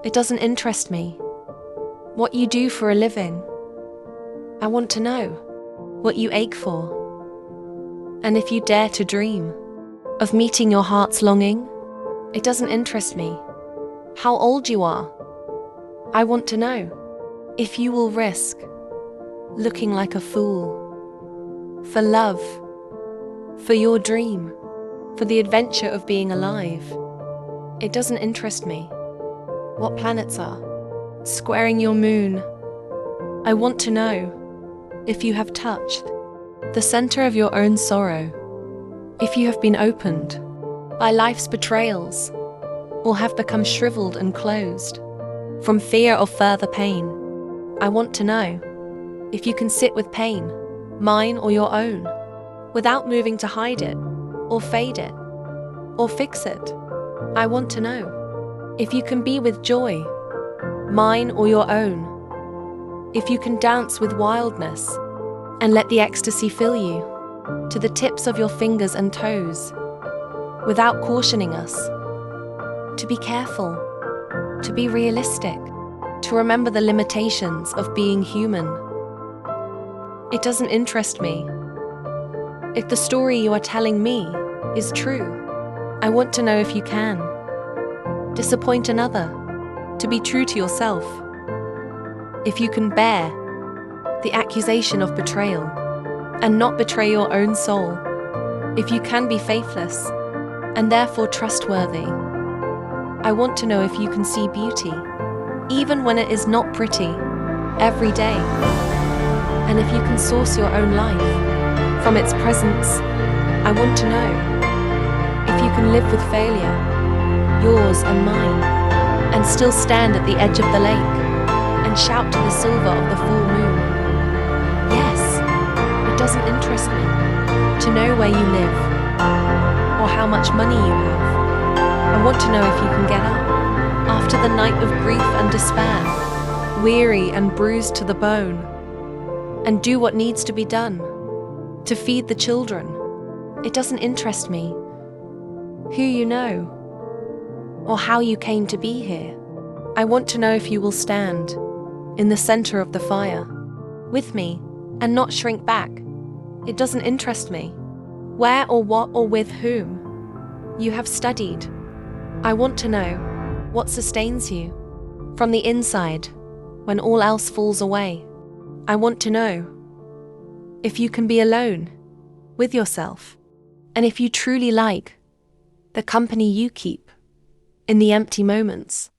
It doesn't interest me. What you do for a living. I want to know what you ache for. And if you dare to dream of meeting your heart's longing, it doesn't interest me how old you are. I want to know if you will risk looking like a fool for love, for your dream, for the adventure of being alive. It doesn't interest me what planets are squaring your moon. I want to know if you have touched the center of your own sorrow, if you have been opened by life's betrayals, or have become shriveled and closed from fear of further pain. I want to know if you can sit with pain, mine or your own, without moving to hide it, or fade it, or fix it. I want to know if you can be with joy, mine or your own, if you can dance with wildness and let the ecstasy fill you to the tips of your fingers and toes, without cautioning us to be careful, to be realistic, to remember the limitations of being human. It doesn't interest me if the story you are telling me is true. I want to know if you can disappoint another to be true to yourself, if you can bear the accusation of betrayal and not betray your own soul, if you can be faithless and therefore trustworthy. I want to know if you can see beauty, even when it is not pretty, every day, and if you can source your own life from its presence. I want to know if you can live with failure, yours and mine, and still stand at the edge of the lake and shout to the silver of the full moon. Yes, it doesn't interest me to know where you live or how much money you have. I want to know if you can get up after the night of grief and despair, weary and bruised to the bone, and do what needs to be done to feed the children. It doesn't interest me who you know or how you came to be here. I want to know if you will stand in the center of the fire with me and not shrink back. It doesn't interest me where or what or with whom you have studied. I want to know what sustains you from the inside when all else falls away. I want to know if you can be alone with yourself, and if you truly like the company you keep in the empty moments.